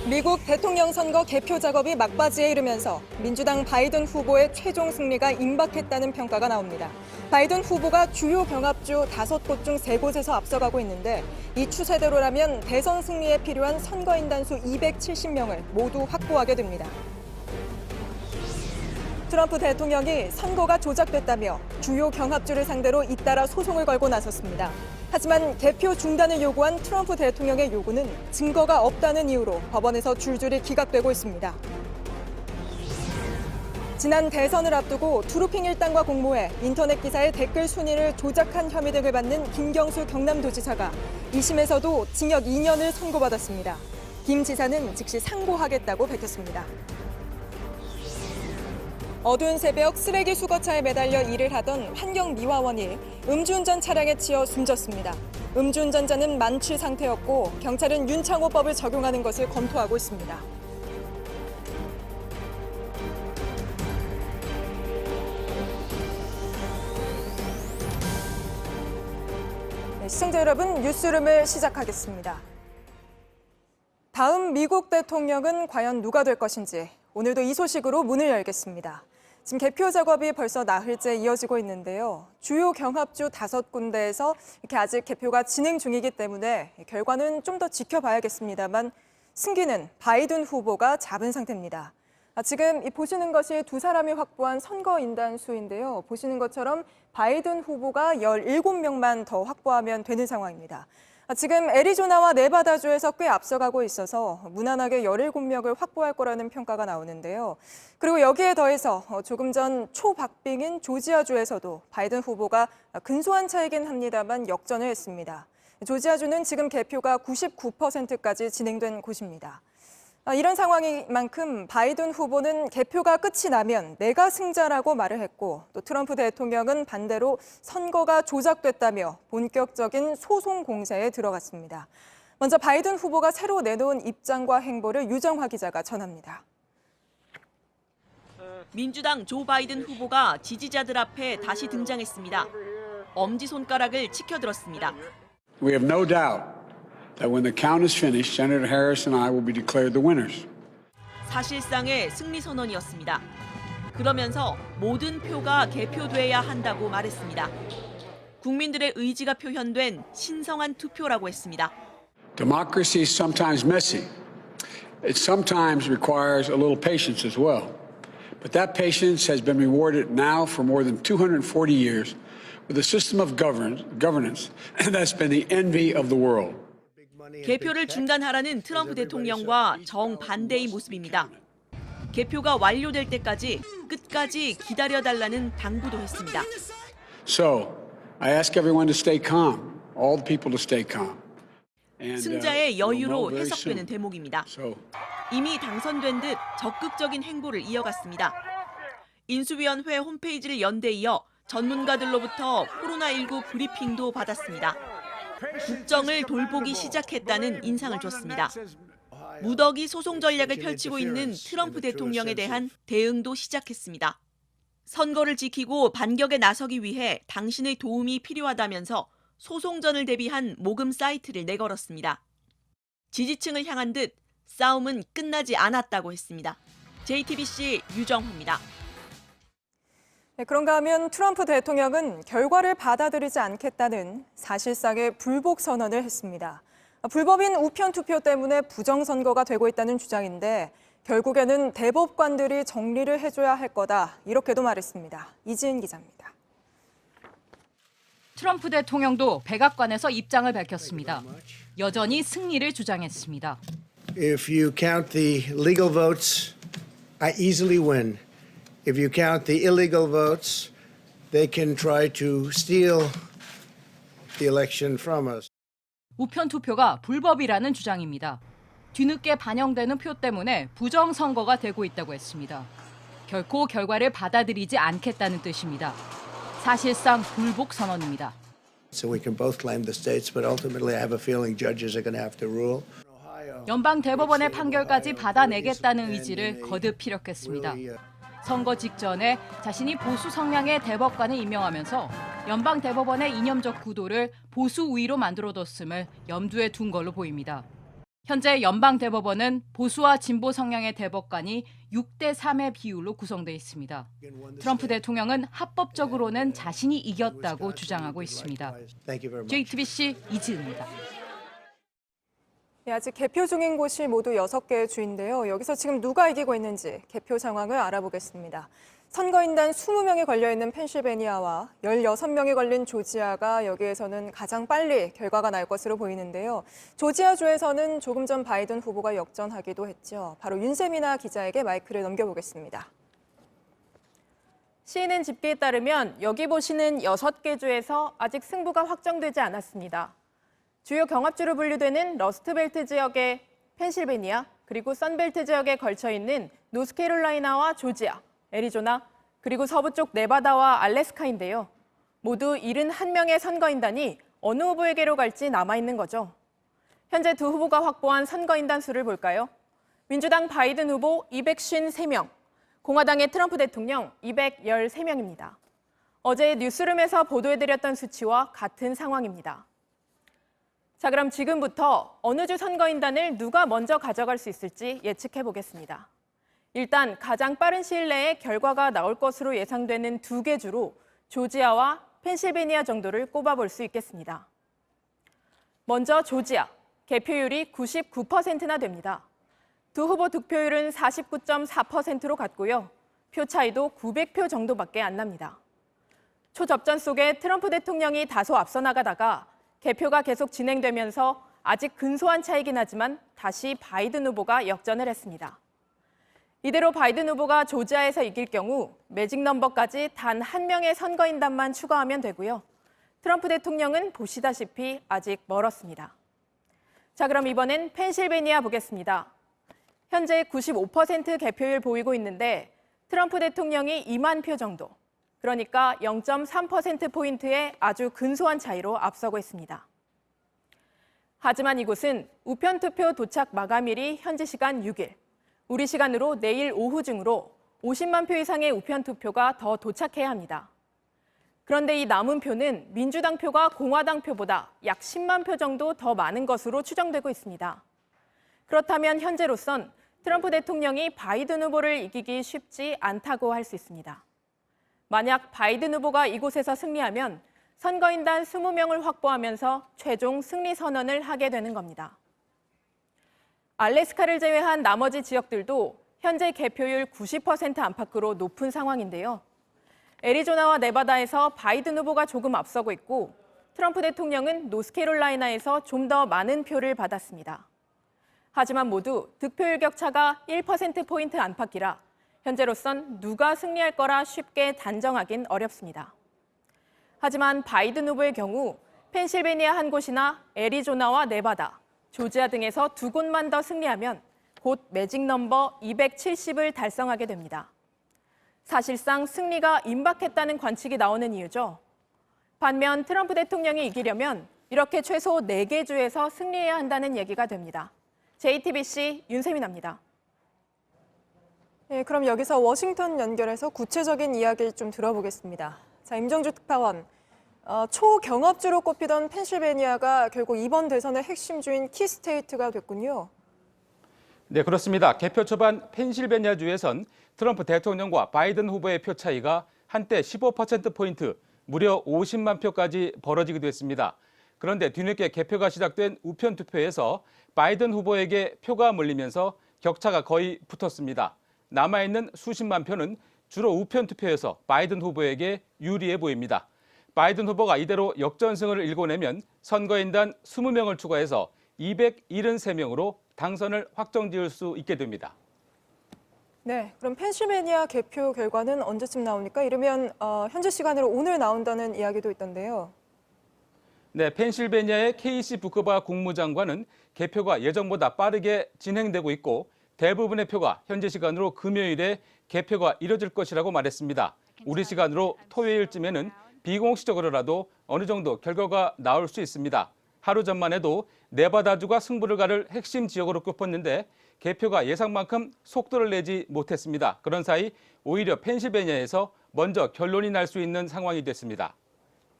미국 대통령 선거 개표 작업이 막바지에 이르면서 민주당 바이든 후보의 최종 승리가 임박했다는 평가가 나옵니다. 바이든 후보가 주요 경합주 5곳 중 3곳에서 앞서가고 있는데 이 추세대로라면 대선 승리에 필요한 선거인 수 270명을 모두 확보하게 됩니다. 트럼프 대통령이 선거가 조작됐다며 주요 경합주를 상대로 잇따라 소송을 걸고 나섰습니다. 하지만 개표 중단을 요구한 트럼프 대통령의 요구는 증거가 없다는 이유로 법원에서 줄줄이 기각되고 있습니다. 지난 대선을 앞두고 트루핑 일당과 공모해 인터넷 기사의 댓글 순위를 조작한 혐의 등을 받는 김경수 경남도지사가 2심에서도 징역 2년을 선고받았습니다. 김 지사는 즉시 상고하겠다고 밝혔습니다. 어두운 새벽 쓰레기 수거차에 매달려 일을 하던 환경미화원이 음주운전 차량에 치여 숨졌습니다. 음주운전자는 만취 상태였고 경찰은 윤창호법을 적용하는 것을 검토하고 있습니다. 시청자 여러분, 뉴스룸을 시작하겠습니다. 다음 미국 대통령은 과연 누가 될 것인지 오늘도 이 소식으로 문을 열겠습니다. 지금 개표 작업이 벌써 나흘째 이어지고 있는데요. 주요 경합주 5군데에서 이렇게 아직 개표가 진행 중이기 때문에 결과는 좀 더 지켜봐야겠습니다만 승기는 바이든 후보가 잡은 상태입니다. 지금 보시는 것이 두 사람이 확보한 선거 인단 수인데요. 보시는 것처럼 바이든 후보가 17명만 더 확보하면 되는 상황입니다. 지금 애리조나와 네바다주에서 꽤 앞서가고 있어서 무난하게 17명을 확보할 거라는 평가가 나오는데요. 그리고 여기에 더해서 조금 전 초박빙인 조지아주에서도 바이든 후보가 근소한 차이긴 합니다만 역전을 했습니다. 조지아주는 지금 개표가 99%까지 진행된 곳입니다. 이런 상황인 만큼 바이든 후보는 개표가 끝이 나면 내가 승자라고 말을 했고 또 트럼프 대통령은 반대로 선거가 조작됐다며 본격적인 소송 공세에 들어갔습니다. 먼저 바이든 후보가 새로 내놓은 입장과 행보를 유정화 기자가 전합니다. 민주당 조 바이든 후보가 지지자들 앞에 다시 등장했습니다. 엄지손가락을 치켜들었습니다. We have no doubt that when the count is finished, Senator Harris and I will be declared the winners. 사실상의 승리 선언이었습니다. 그러면서 모든 표가 개표돼야 한다고 말했습니다. 국민들의 의지가 표현된 신성한 투표라고 했습니다. Democracy is sometimes messy. It sometimes requires a little patience as well. But that patience has been rewarded now for more than 240 years with a system of governance that's been the envy of the world. 개표를 중단하라는 트럼프 대통령과 정반대의 모습입니다. 개표가 완료될 때까지 끝까지 기다려달라는 당부도 했습니다. So, I ask everyone to stay calm, all the people to stay calm. 승자의 여유로 해석되는 대목입니다. 이미 당선된 듯 적극적인 행보를 이어갔습니다. 인수위원회 홈페이지를 연대 이어 전문가들로부터 코로나19 브리핑도 받았습니다. 국정을 돌보기 시작했다는 인상을 줬습니다. 무더기 소송 전략을 펼치고 있는 트럼프 대통령에 대한 대응도 시작했습니다. 선거를 지키고 반격에 나서기 위해 당신의 도움이 필요하다면서 소송전을 대비한 모금 사이트를 내걸었습니다. 지지층을 향한 듯 싸움은 끝나지 않았다고 했습니다. JTBC 유정호입니다. 네, 그런가 하면 트럼프 대통령은 결과를 받아들이지 않겠다는 사실상의 불복 선언을 했습니다. 불법인 우편 투표 때문에 부정선거가 되고 있다는 주장인데 결국에는 대법관들이 정리를 해줘야 할 거다 이렇게도 말했습니다. 이지은 기자입니다. 트럼프 대통령도 백악관에서 입장을 밝혔습니다. 여전히 승리를 주장했습니다. If you count the legal votes, I easily win. If you count the illegal votes, they can try to steal the election from us. 우편 투표가 불법이라는 주장입니다. 뒤늦게 반영되는 표 때문에 부정선거가 되고 있다고 했습니다. 결코 결과를 받아들이지 않겠다는 뜻입니다. 사실상 불복 선언입니다. So we can both claim the states, but ultimately I have a feeling judges are going to have to rule. 연방 대법원의 판결까지 받아내겠다는 의지를 거듭 피력했습니다. 선거 직전에 자신이 보수 성향의 대법관을 임명하면서 연방 대법원의 이념적 구도를 보수 우위로 만들어뒀음을 염두에 둔 걸로 보입니다. 현재 연방대법원은 보수와 진보 성향의 대법관이 6대 3의 비율로 구성돼 있습니다. 트럼프 대통령은 합법적으로는 자신이 이겼다고 주장하고 있습니다. JTBC 이지은입니다. 네, 아직 개표 중인 곳이 모두 6개의 주인데요. 여기서 지금 누가 이기고 있는지 개표 상황을 알아보겠습니다. 선거인단 20명이 걸려있는 펜실베니아와 16명이 걸린 조지아가 여기에서는 가장 빨리 결과가 날 것으로 보이는데요. 조지아주에서는 조금 전 바이든 후보가 역전하기도 했죠. 바로 윤세민아 기자에게 마이크를 넘겨보겠습니다. CNN 집계에 따르면 여기 보시는 6개 주에서 아직 승부가 확정되지 않았습니다. 주요 경합주로 분류되는 러스트벨트 지역의 펜실베니아, 그리고 선벨트 지역에 걸쳐 있는 노스캐롤라이나와 조지아, 애리조나, 그리고 서부 쪽 네바다와 알래스카인데요. 모두 71명의 선거인단이 어느 후보에게로 갈지 남아있는 거죠. 현재 두 후보가 확보한 선거인단 수를 볼까요? 민주당 바이든 후보 253명, 공화당의 트럼프 대통령 213명입니다. 어제 뉴스룸에서 보도해드렸던 수치와 같은 상황입니다. 자, 그럼 지금부터 어느 주 선거인단을 누가 먼저 가져갈 수 있을지 예측해 보겠습니다. 일단 가장 빠른 시일 내에 결과가 나올 것으로 예상되는 2개 주로 조지아와 펜실베니아 정도를 꼽아볼 수 있겠습니다. 먼저 조지아, 개표율이 99%나 됩니다. 두 후보 득표율은 49.4%로 같고요. 표 차이도 900표 정도밖에 안 납니다. 초접전 속에 트럼프 대통령이 다소 앞서 나가다가 개표가 계속 진행되면서 아직 근소한 차이긴 하지만 다시 바이든 후보가 역전을 했습니다. 이대로 바이든 후보가 조지아에서 이길 경우 매직 넘버까지 단 한 명의 선거인단만 추가하면 되고요. 트럼프 대통령은 보시다시피 아직 멀었습니다. 자, 그럼 이번엔 펜실베니아 보겠습니다. 현재 95% 개표율 보이고 있는데 트럼프 대통령이 2만 표 정도, 그러니까 0.3%포인트의 아주 근소한 차이로 앞서고 있습니다. 하지만 이곳은 우편투표 도착 마감일이 현지 시간 6일, 우리 시간으로 내일 오후 중으로 50만 표 이상의 우편투표가 더 도착해야 합니다. 그런데 이 남은 표는 민주당 표가 공화당 표보다 약 10만 표 정도 더 많은 것으로 추정되고 있습니다. 그렇다면 현재로선 트럼프 대통령이 바이든 후보를 이기기 쉽지 않다고 할 수 있습니다. 만약 바이든 후보가 이곳에서 승리하면 선거인단 20명을 확보하면서 최종 승리 선언을 하게 되는 겁니다. 알래스카를 제외한 나머지 지역들도 현재 개표율 90% 안팎으로 높은 상황인데요. 애리조나와 네바다에서 바이든 후보가 조금 앞서고 있고 트럼프 대통령은 노스캐롤라이나에서 좀 더 많은 표를 받았습니다. 하지만 모두 득표율 격차가 1%포인트 안팎이라 현재로선 누가 승리할 거라 쉽게 단정하긴 어렵습니다. 하지만 바이든 후보의 경우 펜실베니아 한 곳이나 애리조나와 네바다, 조지아 등에서 2곳만 더 승리하면 곧 매직 넘버 270을 달성하게 됩니다. 사실상 승리가 임박했다는 관측이 나오는 이유죠. 반면 트럼프 대통령이 이기려면 이렇게 최소 4개 주에서 승리해야 한다는 얘기가 됩니다. JTBC 윤세민아입니다. 네, 그럼 여기서 워싱턴 연결해서 구체적인 이야기를 좀 들어보겠습니다. 자, 임정주 특파원. 초경합주로 꼽히던 펜실베니아가 결국 이번 대선의 핵심주인 키스테이트가 됐군요. 네, 그렇습니다. 개표 초반 펜실베니아주에선 트럼프 대통령과 바이든 후보의 표 차이가 한때 15%포인트, 무려 50만 표까지 벌어지기도 했습니다. 그런데 뒤늦게 개표가 시작된 우편 투표에서 바이든 후보에게 표가 몰리면서 격차가 거의 붙었습니다. 남아있는 수십만 표는 주로 우편 투표에서 바이든 후보에게 유리해 보입니다. 바이든 후보가 이대로 역전승을 일궈내면 선거인단 20명을 추가해서 273명으로 당선을 확정지을 수 있게 됩니다. 네, 그럼 펜실베니아 개표 결과는 언제쯤 나옵니까? 이르면 현재 시간으로 오늘 나온다는 이야기도 있던데요. 네, 펜실베니아의 케이시 부커바 국무장관은 개표가 예정보다 빠르게 진행되고 있고 대부분의 표가 현재 시간으로 금요일에 개표가 이뤄질 것이라고 말했습니다. 우리 시간으로 토요일쯤에는 비공식적으로라도 어느 정도 결과가 나올 수 있습니다. 하루 전만 해도 네바다주가 승부를 가를 핵심 지역으로 꼽혔는데 개표가 예상만큼 속도를 내지 못했습니다. 그런 사이 오히려 펜실베니아에서 먼저 결론이 날 수 있는 상황이 됐습니다.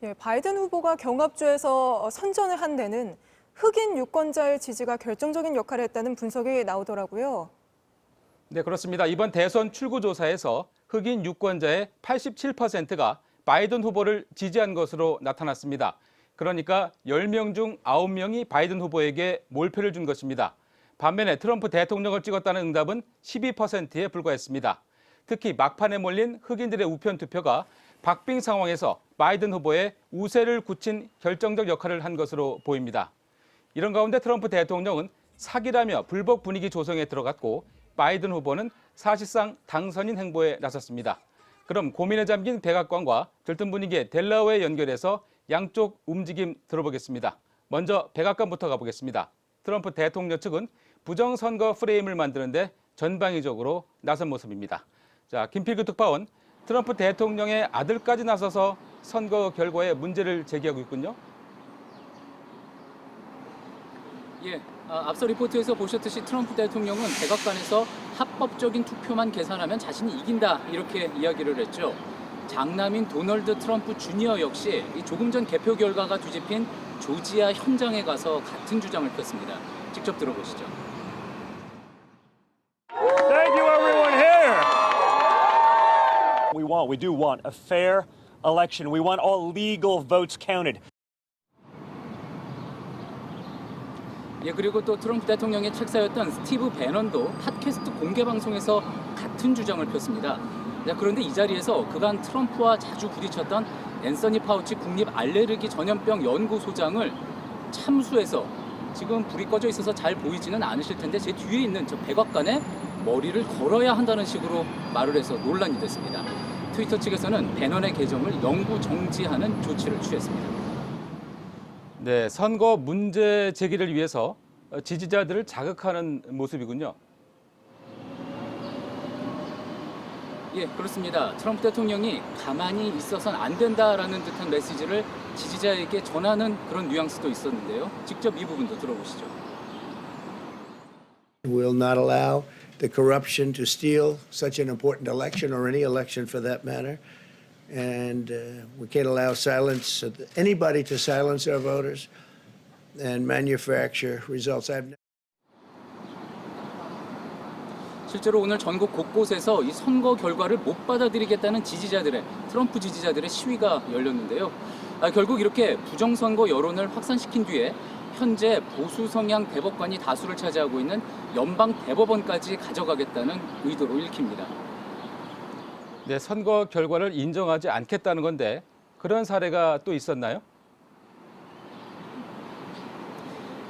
예, 바이든 후보가 경합주에서 선전을 한 데는 흑인 유권자의 지지가 결정적인 역할을 했다는 분석이 나오더라고요. 네, 그렇습니다. 이번 대선 출구조사에서 흑인 유권자의 87%가 바이든 후보를 지지한 것으로 나타났습니다. 그러니까 10명 중 9명이 바이든 후보에게 몰표를 준 것입니다. 반면에 트럼프 대통령을 찍었다는 응답은 12%에 불과했습니다. 특히 막판에 몰린 흑인들의 우편 투표가 박빙 상황에서 바이든 후보의 우세를 굳힌 결정적 역할을 한 것으로 보입니다. 이런 가운데 트럼프 대통령은 사기라며 불복 분위기 조성에 들어갔고 바이든 후보는 사실상 당선인 행보에 나섰습니다. 그럼 고민에 잠긴 백악관과 들뜬 분위기의 델라웨어 연결해서 양쪽 움직임 들어보겠습니다. 먼저 백악관부터 가보겠습니다. 트럼프 대통령 측은 부정선거 프레임을 만드는데 전방위적으로 나선 모습입니다. 자, 김필규 특파원, 트럼프 대통령의 아들까지 나서서 선거 결과에 문제를 제기하고 있군요. 예, 앞서 리포트에서 보셨듯이 트럼프 대통령은 백악관에서 합법적인 투표만 계산하면 자신이 이긴다 이렇게 이야기를 했죠. 장남인 도널드 트럼프 주니어 역시 조금 전 개표 결과가 뒤집힌 조지아 현장에 가서 같은 주장을 폈습니다. 직접 들어보시죠. Thank you, everyone here. We do want a fair election. We want all legal votes counted. 예, 그리고 또 트럼프 대통령의 책사였던 스티브 배넌도 팟캐스트 공개 방송에서 같은 주장을 폈습니다. 자, 그런데 이 자리에서 그간 트럼프와 자주 부딪혔던 앤서니 파우치 국립 알레르기 전염병 연구소장을 참수해서 지금 불이 꺼져 있어서 잘 보이지는 않으실 텐데 제 뒤에 있는 저 백악관에 머리를 걸어야 한다는 식으로 말을 해서 논란이 됐습니다. 트위터 측에서는 배넌의 계정을 영구 정지하는 조치를 취했습니다. 네, 선거 문제 제기를 위해서 지지자들을 자극하는 모습이군요. 예, 그렇습니다. 트럼프 대통령이 가만히 있어서는 안 된다라는 듯한 메시지를 지지자에게 전하는 그런 뉘앙스도 있었는데요. 직접 이 부분도 들어보시죠. We'll not allow the corruption to steal such an important election or any election for that matter. And we can't allow anybody to silence our voters and manufacture results. 실제로 오늘 전국 곳곳에서 이 선거 결과를 못 받아들이겠다는 트럼프 지지자들의 시위가 열렸는데요. 결국 이렇게 부정선거 여론을 확산시킨 뒤에 현재 보수 성향 대법관이 다수를 차지하고 있는 연방 대법원까지 가져가겠다는 의도로 읽힙니다. 네, 선거 결과를 인정하지 않겠다는 건데 그런 사례가 또 있었나요?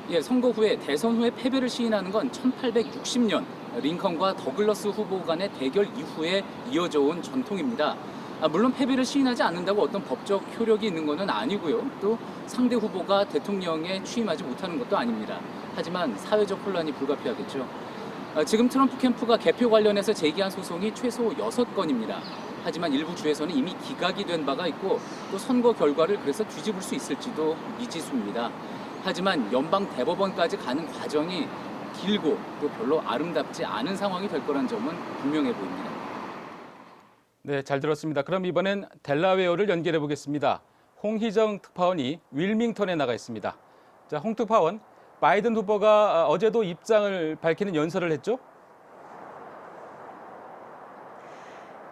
예, 선거 후에 대선 후에 패배를 시인하는 건 1860년 링컨과 더글러스 후보 간의 대결 이후에 이어져 온 전통입니다. 물론 패배를 시인하지 않는다고 어떤 법적 효력이 있는 것은 아니고요. 또 상대 후보가 대통령에 취임하지 못하는 것도 아닙니다. 하지만 사회적 혼란이 불가피하겠죠. 지금 트럼프 캠프가 개표 관련해서 제기한 소송이 최소 6건입니다. 하지만 일부 주에서는 이미 기각이 된 바가 있고 또 선거 결과를 그래서 뒤집을 수 있을지도 미지수입니다. 하지만 연방 대법원까지 가는 과정이 길고 또 별로 아름답지 않은 상황이 될 거란 점은 분명해 보입니다. 네, 잘 들었습니다. 그럼 이번엔 델라웨어를 연결해 보겠습니다. 홍희정 특파원이 윌밍턴에 나가 있습니다. 자, 홍 특파원, 바이든 후보가 어제도 입장을 밝히는 연설을 했죠?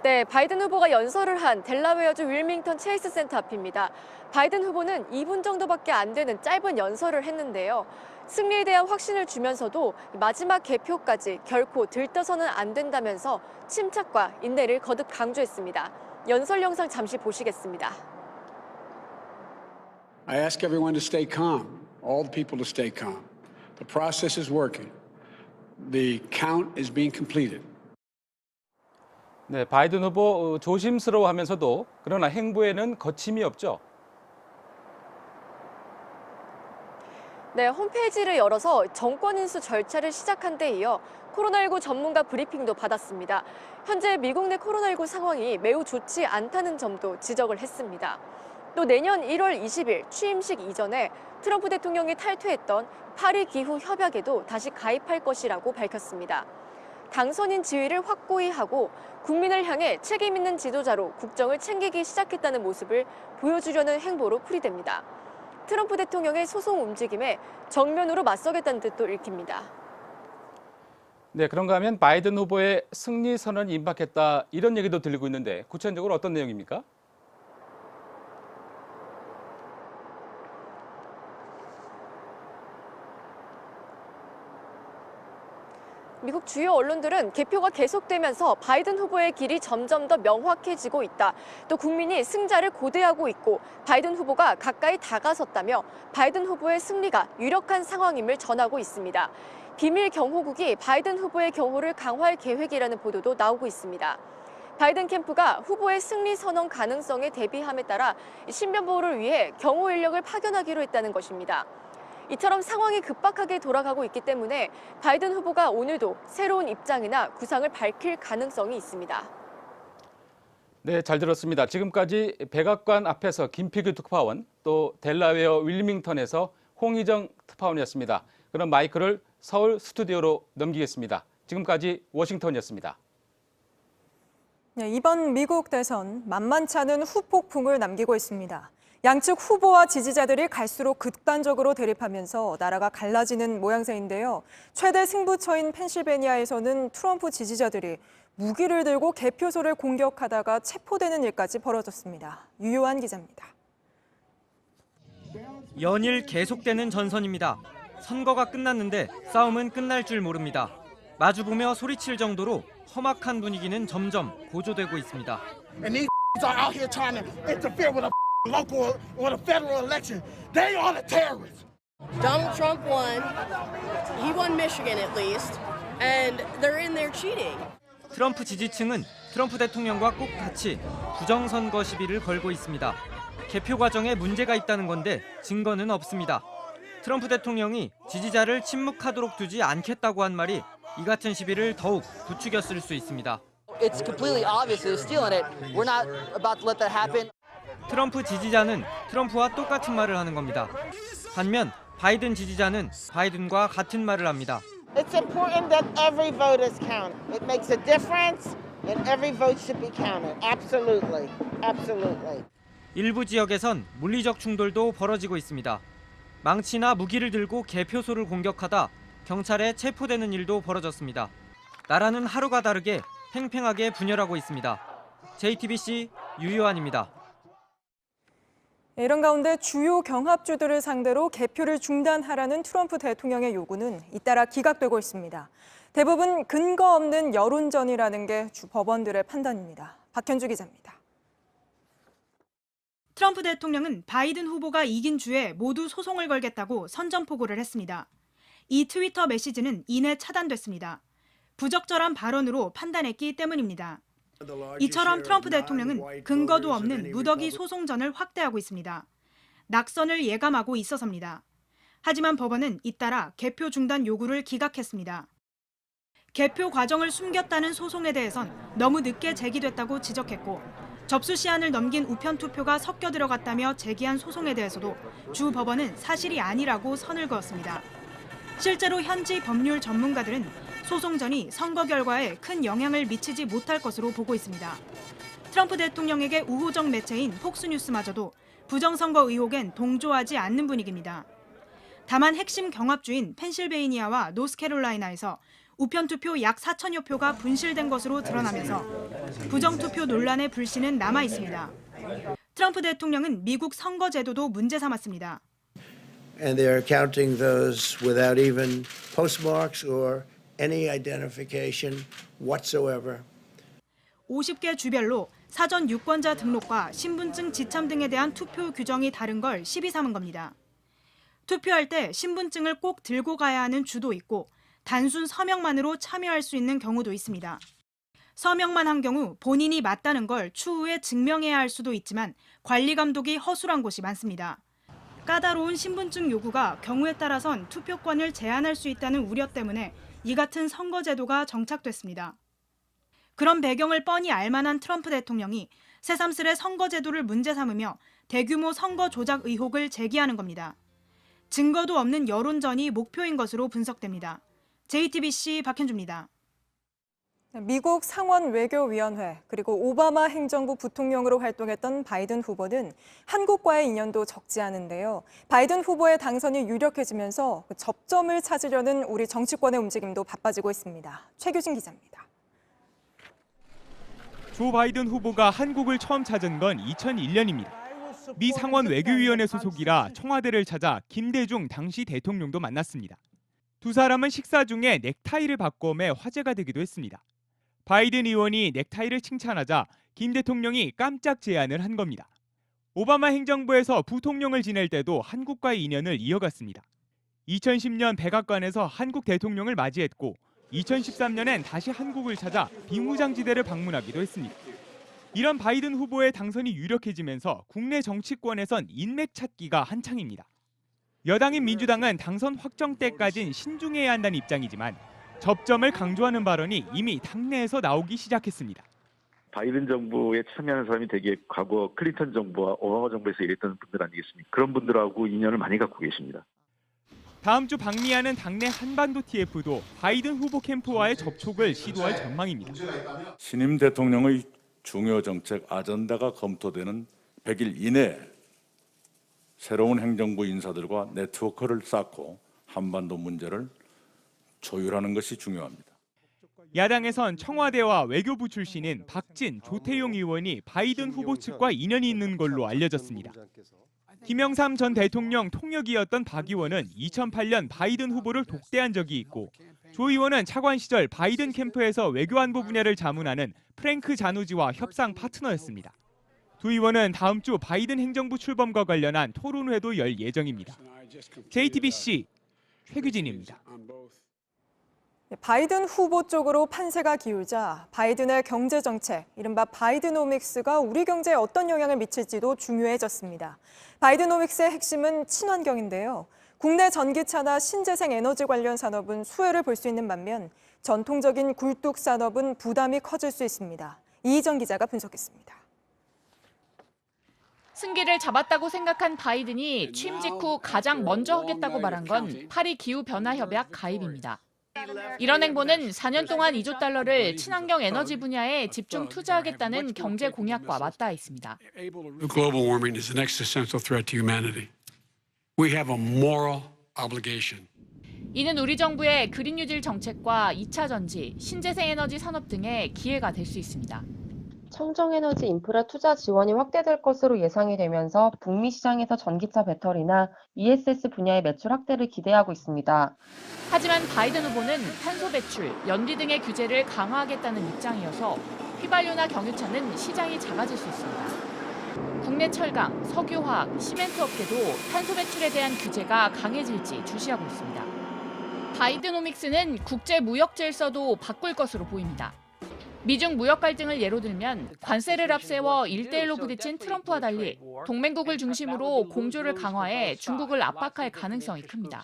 네, 바이든 후보가 연설을 한 델라웨어주 윌밍턴 체이스 센터 앞입니다. 바이든 후보는 2분 정도밖에 안 되는 짧은 연설을 했는데요. 승리에 대한 확신을 주면서도 마지막 개표까지 결코 들떠서는 안 된다면서 침착과 인내를 거듭 강조했습니다. 연설 영상 잠시 보시겠습니다. I ask everyone to stay calm, all the people to stay calm. The process is working. The count is being completed. 네, 바이든 후보 조심스러워하면서도 그러나 행보에는 거침이 없죠. 네, 홈페이지를 열어서 정권 인수 절차를 시작한 데 이어 코로나19 전문가 브리핑도 받았습니다. 현재 미국 내 코로나19 상황이 매우 좋지 않다는 점도 지적을 했습니다. 또 내년 1월 20일 취임식 이전에 트럼프 대통령이 탈퇴했던 파리 기후 협약에도 다시 가입할 것이라고 밝혔습니다. 당선인 지위를 확고히 하고 국민을 향해 책임 있는 지도자로 국정을 챙기기 시작했다는 모습을 보여주려는 행보로 풀이됩니다. 트럼프 대통령의 소송 움직임에 정면으로 맞서겠다는 뜻도 읽힙니다. 네, 그런가 하면 바이든 후보의 승리 선언이 임박했다 이런 얘기도 들리고 있는데 구체적으로 어떤 내용입니까? 미국 주요 언론들은 개표가 계속되면서 바이든 후보의 길이 점점 더 명확해지고 있다. 또 국민이 승자를 고대하고 있고 바이든 후보가 가까이 다가섰다며 바이든 후보의 승리가 유력한 상황임을 전하고 있습니다. 비밀 경호국이 바이든 후보의 경호를 강화할 계획이라는 보도도 나오고 있습니다. 바이든 캠프가 후보의 승리 선언 가능성에 대비함에 따라 신변보호를 위해 경호 인력을 파견하기로 했다는 것입니다. 이처럼 상황이 급박하게 돌아가고 있기 때문에 바이든 후보가 오늘도 새로운 입장이나 구상을 밝힐 가능성이 있습니다. 네, 잘 들었습니다. 지금까지 백악관 앞에서 김필규 특파원, 또 델라웨어 윌밍턴에서 홍희정 특파원이었습니다. 그럼 마이크를 서울 스튜디오로 넘기겠습니다. 지금까지 워싱턴이었습니다. 네, 이번 미국 대선 만만치 않은 후폭풍을 남기고 있습니다. 양측 후보와 지지자들이 갈수록 극단적으로 대립하면서 나라가 갈라지는 모양새인데요. 최대 승부처인 펜실베니아에서는 트럼프 지지자들이 무기를 들고 개표소를 공격하다가 체포되는 일까지 벌어졌습니다. 유요한 기자입니다. 연일 계속되는 전선입니다. 선거가 끝났는데 싸움은 끝날 줄 모릅니다. 마주보며 소리칠 정도로 험악한 분위기는 점점 고조되고 있습니다. local or the federal election. They are the terrorists. Donald Trump won. He won Michigan at least. And they're in there cheating. 트럼프 지지층은 트럼프 대통령과 꼭 같이 부정선거 시비를 걸고 있습니다. 개표 과정에 문제가 있다는 건데 증거는 없습니다. 트럼프 대통령이 지지자를 침묵하도록 두지 않겠다고 한 말이 이 같은 시비를 더욱 부추겼을 수 있습니다. It's completely obvious they're stealing it. We're not about to let that happen. 트럼프 지지자는 트럼프와 똑같은 말을 하는 겁니다. 반면 바이든 지지자는 바이든과 같은 말을 합니다. It's important that every vote is counted. It makes a difference and every vote should be counted. Absolutely. Absolutely. 일부 지역에선 물리적 충돌도 벌어지고 있습니다. 망치나 무기를 들고 개표소를 공격하다 경찰에 체포되는 일도 벌어졌습니다. 나라는 하루가 다르게 팽팽하게 분열하고 있습니다. JTBC 유요한입니다. 이런 가운데 주요 경합주들을 상대로 개표를 중단하라는 트럼프 대통령의 요구는 잇따라 기각되고 있습니다. 대부분 근거 없는 여론전이라는 게 주 법원들의 판단입니다. 박현주 기자입니다. 트럼프 대통령은 바이든 후보가 이긴 주에 모두 소송을 걸겠다고 선전포고를 했습니다. 이 트위터 메시지는 이내 차단됐습니다. 부적절한 발언으로 판단했기 때문입니다. 이처럼 트럼프 대통령은 근거도 없는 무더기 소송전을 확대하고 있습니다. 낙선을 예감하고 있어서입니다. 하지만 법원은 잇따라 개표 중단 요구를 기각했습니다. 개표 과정을 숨겼다는 소송에 대해선 너무 늦게 제기됐다고 지적했고 접수 시한을 넘긴 우편 투표가 섞여 들어갔다며 제기한 소송에 대해서도 주 법원은 사실이 아니라고 선을 그었습니다. 실제로 현지 법률 전문가들은 소송전이 선거 결과에 큰 영향을 미치지 못할 것으로 보고 있습니다. 트럼프 대통령에게 우호적 매체인 폭스뉴스마저도 부정선거 의혹엔 동조하지 않는 분위기입니다. 다만 핵심 경합주인 펜실베이니아와 노스캐롤라이나에서 우편투표 약 4천여 표가 분실된 것으로 드러나면서 부정투표 논란의 불씨는 남아 있습니다. 트럼프 대통령은 미국 선거 제도도 문제 삼았습니다. And they are counting those without even postmarks or any identification whatsoever. 50개 주별로 사전 유권자 등록과 신분증 지참 등에 대한 투표 규정이 다른 걸 시비 삼은 겁니다. 투표할 때 신분증을 꼭 들고 가야 하는 주도 있고 단순 서명만으로 참여할 수 있는 경우도 있습니다. 서명만 한 경우 본인이 맞다는 걸 추후에 증명해야 할 수도 있지만 관리 감독이 허술한 곳이 많습니다. 까다로운 신분증 요구가 경우에 따라선 투표권을 제한할 수 있다는 우려 때문에 이 같은 선거 제도가 정착됐습니다. 그런 배경을 뻔히 알만한 트럼프 대통령이 새삼스레 선거 제도를 문제 삼으며 대규모 선거 조작 의혹을 제기하는 겁니다. 증거도 없는 여론전이 목표인 것으로 분석됩니다. JTBC 박현주입니다. 미국 상원 외교위원회 그리고 오바마 행정부 부통령으로 활동했던 바이든 후보는 한국과의 인연도 적지 않은데요. 바이든 후보의 당선이 유력해지면서 접점을 찾으려는 우리 정치권의 움직임도 바빠지고 있습니다. 최규진 기자입니다. 조 바이든 후보가 한국을 처음 찾은 건 2001년입니다. 미 상원 외교위원회 소속이라 청와대를 찾아 김대중 당시 대통령도 만났습니다. 두 사람은 식사 중에 넥타이를 바꿔매 화제가 되기도 했습니다. 바이든 의원이 넥타이를 칭찬하자 김 대통령이 깜짝 제안을 한 겁니다. 오바마 행정부에서 부통령을 지낼 때도 한국과의 인연을 이어갔습니다. 2010년 백악관에서 한국 대통령을 맞이했고 2013년엔 다시 한국을 찾아 비무장지대를 방문하기도 했습니다. 이런 바이든 후보의 당선이 유력해지면서 국내 정치권에선 인맥 찾기가 한창입니다. 여당인 민주당은 당선 확정 때까진 신중해야 한다는 입장이지만 접점을 강조하는 발언이 이미 당내에서 나오기 시작했습니다. 바이든 정부에 참여하는 사람이 되게 과거 클린턴 정부와 오바마 정부에서 일했던 분들 아니겠습니까? 그런 분들하고 인연을 많이 갖고 계십니다. 다음 주 방미하는 당내 한반도 TF도 바이든 후보 캠프와의 접촉을 시도할 전망입니다. 신임 대통령의 중요 정책 아젠다가 검토되는 100일 이내에 새로운 행정부 인사들과 네트워크를 쌓고 한반도 문제를 조율하는 것이 중요합니다. 야당에선 청와대와 외교부 출신인 박진, 조태용 의원이 바이든 후보 측과 인연이 있는 걸로 알려졌습니다. 김영삼 전 대통령 통역이었던 박 의원은 2008년 바이든 후보를 독대한 적이 있고 조 의원은 차관 시절 바이든 캠프에서 외교안보 분야를 자문하는 프랭크 자누지와 협상 파트너였습니다. 두 의원은 다음 주 바이든 행정부 출범과 관련한 토론회도 열 예정입니다. JTBC 최규진입니다. 바이든 후보 쪽으로 판세가 기울자 바이든의 경제 정책, 이른바 바이드노믹스가 우리 경제에 어떤 영향을 미칠지도 중요해졌습니다. 바이드노믹스의 핵심은 친환경인데요. 국내 전기차나 신재생 에너지 관련 산업은 수혜를 볼 수 있는 반면 전통적인 굴뚝 산업은 부담이 커질 수 있습니다. 이희정 기자가 분석했습니다. 승기를 잡았다고 생각한 바이든이 취임 직후 가장 먼저 하겠다고 말한 건 파리 기후변화협약 가입입니다. 이런 행보는 4년 동안 2조 달러를 친환경 에너지 분야에 집중 투자하겠다는 경제 공약과 맞닿아 있습니다. Global warming is an existential threat to humanity. We have a moral obligation. 이는 우리 정부의 그린 뉴딜 정책과 2차 전지, 신재생 에너지 산업 등의 기회가 될 수 있습니다. 청정에너지 인프라 투자 지원이 확대될 것으로 예상이 되면서 북미 시장에서 전기차 배터리나 ESS 분야의 매출 확대를 기대하고 있습니다. 하지만 바이든 후보는 탄소 배출, 연비 등의 규제를 강화하겠다는 입장이어서 휘발유나 경유차는 시장이 작아질 수 있습니다. 국내 철강, 석유화학, 시멘트 업계도 탄소 배출에 대한 규제가 강해질지 주시하고 있습니다. 바이드노믹스는 국제 무역 질서도 바꿀 것으로 보입니다. 미중 무역 갈등을 예로 들면 관세를 앞세워 1대1로 부딪힌 트럼프와 달리 동맹국을 중심으로 공조를 강화해 중국을 압박할 가능성이 큽니다.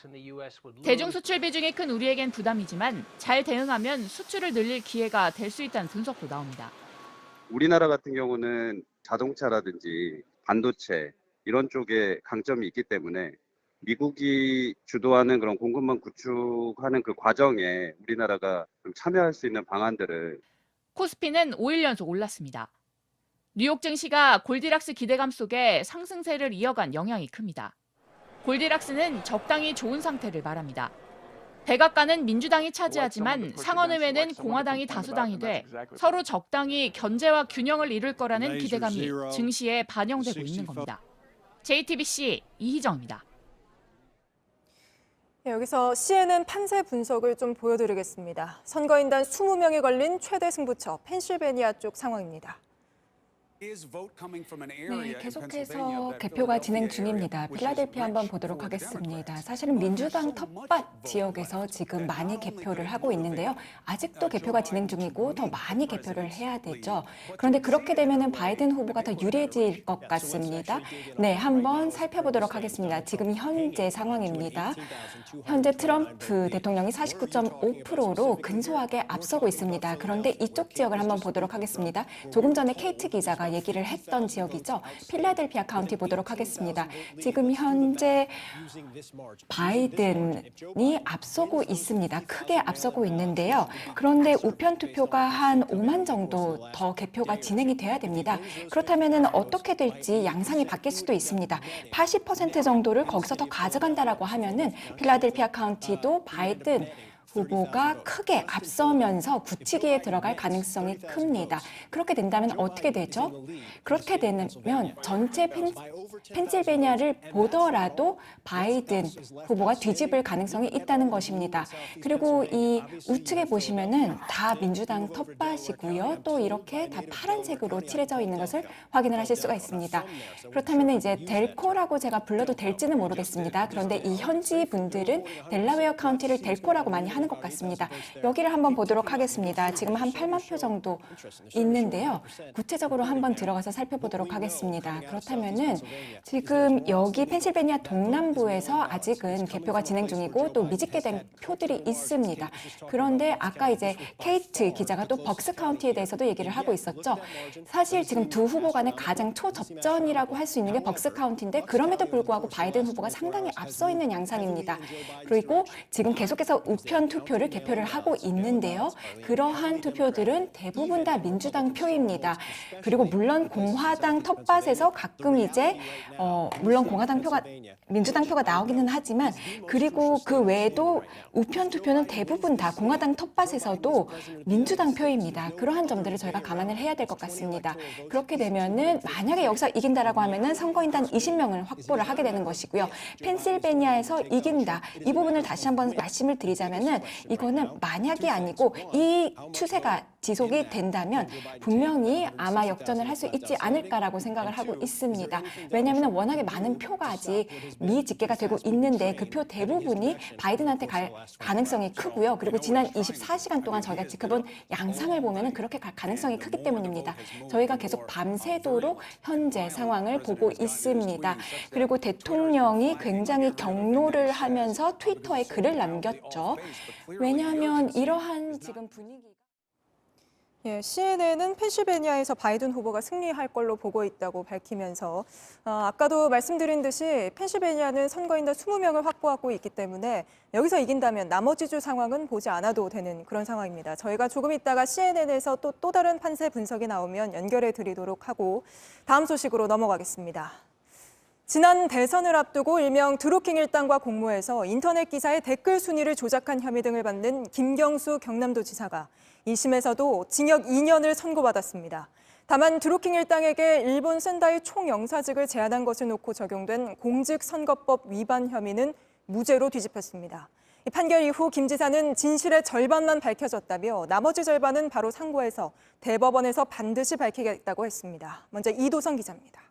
대중 수출 비중이 큰 우리에겐 부담이지만 잘 대응하면 수출을 늘릴 기회가 될 수 있다는 분석도 나옵니다. 우리나라 같은 경우는 자동차라든지 반도체 이런 쪽에 강점이 있기 때문에 미국이 주도하는 그런 공급망 구축하는 그 과정에 우리나라가 좀 참여할 수 있는 방안들을 코스피는 5일 연속 올랐습니다. 뉴욕 증시가 골디락스 기대감 속에 상승세를 이어간 영향이 큽니다. 골디락스는 적당히 좋은 상태를 말합니다. 백악관은 민주당이 차지하지만 상원의회는 공화당이 다수당이 돼 서로 적당히 견제와 균형을 이룰 거라는 기대감이 증시에 반영되고 있는 겁니다. JTBC 이희정입니다. 여기서 CNN 판세 분석을 좀 보여드리겠습니다. 선거인단 20명이 걸린 최대 승부처 펜실베니아 쪽 상황입니다. 네, 계속해서 개표가 진행 중입니다. 필라델피아 한번 보도록 하겠습니다. 사실은 민주당 텃밭 지역에서 지금 많이 개표를 하고 있는데요. 아직도 개표가 진행 중이고 더 많이 개표를 해야 되죠. 그런데 그렇게 되면은 바이든 후보가 더 유리해질 것 같습니다. 네, 한번 살펴보도록 하겠습니다. 지금 현재 상황입니다. 현재 트럼프 대통령이 49.5%로 근소하게 앞서고 있습니다. 그런데 이쪽 지역을 한번 보도록 하겠습니다. 조금 전에 KT 기자가 후보가 얘기를 했던 지역이죠. 필라델피아 카운티 보도록 하겠습니다. 지금 현재 바이든이 앞서고 있습니다. 크게 앞서고 있는데요. 그런데 우편 투표가 한 5만 정도 더 개표가 진행이 돼야 됩니다. 그렇다면 어떻게 될지 양상이 바뀔 수도 있습니다. 80% 정도를 거기서 더 가져간다라고 하면은 필라델피아 카운티도 바이든 후보가 크게 앞서면서 굳히기에 들어갈 가능성이 큽니다. 그렇게 된다면 어떻게 되죠? 그렇게 되면 전체 펜실베니아를 보더라도 바이든 후보가 뒤집을 가능성이 있다는 것입니다. 그리고 이 우측에 보시면은 다 민주당 텃밭이고요. 또 이렇게 다 파란색으로 칠해져 있는 것을 확인을 하실 수가 있습니다. 그렇다면 이제 델코라고 제가 불러도 될지는 모르겠습니다. 그런데 이 현지 분들은 델라웨어 카운티를 델코라고 많이 하는 것 같습니다. 여기를 한번 보도록 하겠습니다. 지금 한 8만 표 정도 있는데요. 구체적으로 한번 들어가서 살펴보도록 하겠습니다. 그렇다면은 지금 여기 펜실베니아 동남부에서 아직은 개표가 진행 중이고 또 미집계 된 표들이 있습니다. 그런데 아까 이제 케이트 기자가 또 벅스 카운티에 대해서도 얘기를 하고 있었죠. 사실 지금 두 후보 간의 가장 초접전이라고 할 수 있는 게 벅스 카운티인데 그럼에도 불구하고 바이든 후보가 상당히 앞서 있는 양상입니다. 그리고 지금 계속해서 우편 투표를 개표를 하고 있는데요. 그러한 투표들은 대부분 다 민주당 표입니다. 그리고 물론 공화당 텃밭에서 가끔 이제 물론 민주당 표가 나오기는 하지만 그리고 그 외에도 우편 투표는 대부분 다 공화당 텃밭에서도 민주당 표입니다. 그러한 점들을 저희가 감안을 해야 될 것 같습니다. 그렇게 되면은 만약에 여기서 이긴다라고 하면은 선거인단 20명을 확보를 하게 되는 것이고요. 펜실베니아에서 이긴다. 이 부분을 다시 한번 말씀을 드리자면은 이거는 만약이 아니고 이 추세가 지속이 된다면 분명히 아마 역전을 할 수 있지 않을까라고 생각을 하고 있습니다. 왜냐하면 워낙에 많은 표가 아직 미집계가 되고 있는데 그 표 대부분이 바이든한테 갈 가능성이 크고요. 그리고 지난 24시간 동안 저희가 지켜본 양상을 보면 그렇게 갈 가능성이 크기 때문입니다. 저희가 계속 밤새도록 현재 상황을 보고 있습니다. 그리고 대통령이 굉장히 격노를 하면서 트위터에 글을 남겼죠. 왜냐하면 이러한 지금 분위기 CNN은 펜실베니아에서 바이든 후보가 승리할 걸로 보고 있다고 밝히면서 아까도 말씀드린 듯이 펜실베니아는 선거인단 20명을 확보하고 있기 때문에 여기서 이긴다면 나머지 주 상황은 보지 않아도 되는 그런 상황입니다. 저희가 조금 있다가 CNN에서 또 다른 판세 분석이 나오면 연결해 드리도록 하고 다음 소식으로 넘어가겠습니다. 지난 대선을 앞두고 일명 드루킹 일당과 공모해서 인터넷 기사의 댓글 순위를 조작한 혐의 등을 받는 김경수 경남도지사가 2심에서도 징역 2년을 선고받았습니다. 다만 드루킹 일당에게 일본 센다이 총영사직을 제안한 것을 놓고 적용된 공직선거법 위반 혐의는 무죄로 뒤집혔습니다. 이 판결 이후 김 지사는 진실의 절반만 밝혀졌다며 나머지 절반은 바로 상고해서 대법원에서 반드시 밝히겠다고 했습니다. 먼저 이도성 기자입니다.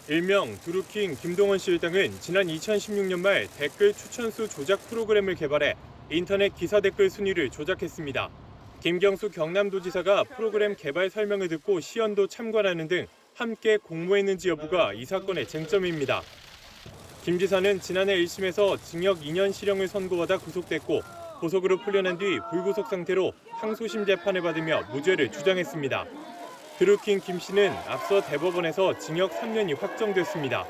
일명 드루킹 김동원 씨 일당은 지난 2016년 말 댓글 추천수 조작 프로그램을 개발해 인터넷 기사 댓글 순위를 조작했습니다. 김경수 경남도지사가 프로그램 개발 설명을 듣고 시연도 참관하는 등 함께 공모했는지 여부가 이 사건의 쟁점입니다. 김 지사는 지난해 1심에서 징역 2년 실형을 선고받아 구속됐고 보석으로 풀려난 뒤 불구속 상태로 항소심 재판을 받으며 무죄를 주장했습니다. 드루킹 김 씨는 앞서 대법원에서 징역 3년이 확정됐습니다.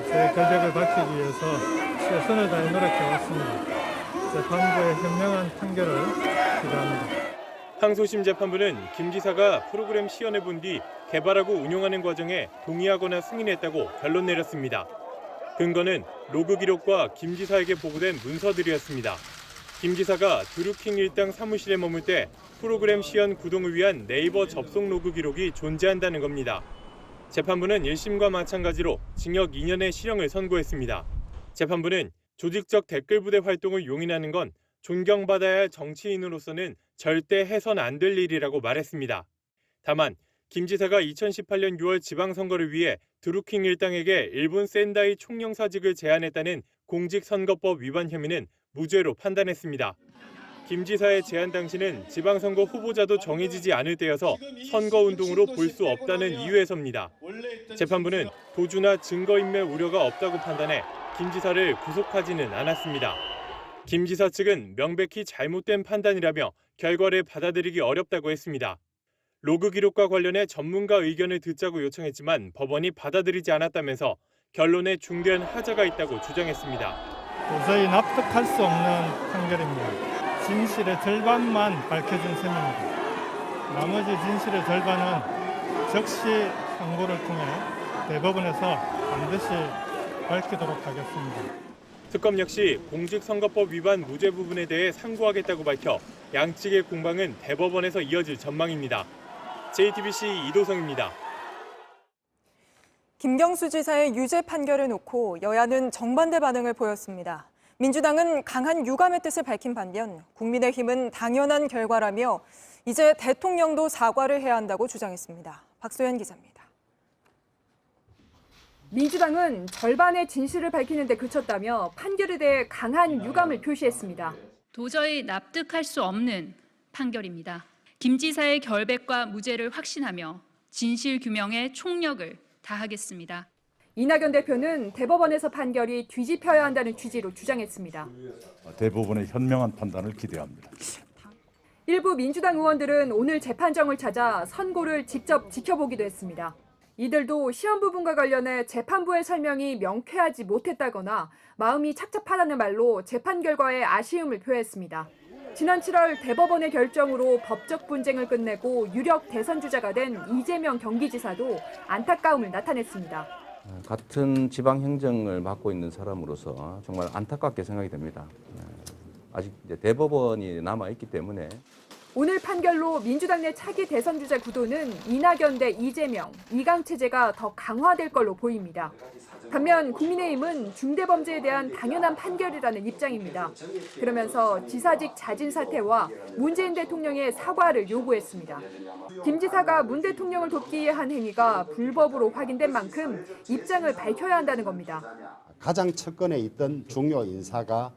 제 결백을 밝히기 위해서 최선을 다해 노력해왔습니다. 재판부의 현명한 판결을 기대합니다. 항소심 재판부는 김 지사가 프로그램 시연을 본 뒤 개발하고 운용하는 과정에 동의하거나 승인했다고 결론 내렸습니다. 근거는 로그 기록과 김 지사에게 보고된 문서들이었습니다. 김 지사가 드루킹 일당 사무실에 머물 때 프로그램 시연 구동을 위한 네이버 접속 로그 기록이 존재한다는 겁니다. 재판부는 1심과 마찬가지로 징역 2년의 실형을 선고했습니다. 재판부는 조직적 댓글 부대 활동을 용인하는 건 존경받아야 할 정치인으로서는 절대 해선 안 될 일이라고 말했습니다. 다만 김 지사가 2018년 6월 지방선거를 위해 드루킹 일당에게 일본 센다이 총영사직을 제안했다는 공직선거법 위반 혐의는 무죄로 판단했습니다. 김 지사의 제안 당시는 지방선거 후보자도 정해지지 않을 때여서 선거운동으로 볼 수 없다는 이유에서입니다. 재판부는 도주나 증거인멸 우려가 없다고 판단해 김 지사를 구속하지는 않았습니다. 김 지사 측은 명백히 잘못된 판단이라며 결과를 받아들이기 어렵다고 했습니다. 로그 기록과 관련해 전문가 의견을 듣자고 요청했지만 법원이 받아들이지 않았다면서 결론에 중대한 하자가 있다고 주장했습니다. 도저히 납득할 수 없는 판결입니다. 진실의 절반만 밝혀진 셈입니다. 나머지 진실의 절반은 즉시 상고를 통해 대법원에서 반드시 밝히도록 하겠습니다. 특검 역시 공직선거법 위반 무죄 부분에 대해 상고하겠다고 밝혀 양측의 공방은 대법원에서 이어질 전망입니다. JTBC 이도성입니다. 김경수 지사의 유죄 판결을 놓고 여야는 정반대 반응을 보였습니다. 민주당은 강한 유감의 뜻을 밝힌 반면 국민의힘은 당연한 결과라며 이제 대통령도 사과를 해야 한다고 주장했습니다. 박소연 기자입니다. 민주당은 절반의 진실을 밝히는 데 그쳤다며 판결에 대해 강한 유감을 표시했습니다. 도저히 납득할 수 없는 판결입니다. 김 지사의 결백과 무죄를 확신하며 진실 규명에 총력을 다하겠습니다. 이낙연 대표는 대법원에서 판결이 뒤집혀야 한다는 취지로 주장했습니다. 대법원의 현명한 판단을 기대합니다. 일부 민주당 의원들은 오늘 재판정을 찾아 선고를 직접 지켜보기도 했습니다. 이들도 시험 부분과 관련해 재판부의 설명이 명쾌하지 못했다거나 마음이 착잡하다는 말로 재판 결과에 아쉬움을 표했습니다. 지난 7월 대법원의 결정으로 법적 분쟁을 끝내고 유력 대선 주자가 된 이재명 경기지사도 안타까움을 나타냈습니다. 같은 지방 행정을 맡고 있는 사람으로서 정말 안타깝게 생각이 됩니다. 아직 이제 대법원이 남아 있기 때문에 오늘 판결로 민주당 내 차기 대선 주자 구도는 이낙연 대 이재명, 이강 체제가 더 강화될 걸로 보입니다. 반면 국민의힘은 중대범죄에 대한 당연한 판결이라는 입장입니다. 그러면서 지사직 자진 사퇴와 문재인 대통령의 사과를 요구했습니다. 김 지사가 문 대통령을 돕기 위해 한 행위가 불법으로 확인된 만큼 입장을 밝혀야 한다는 겁니다. 가장 측근에 있던 중요 인사가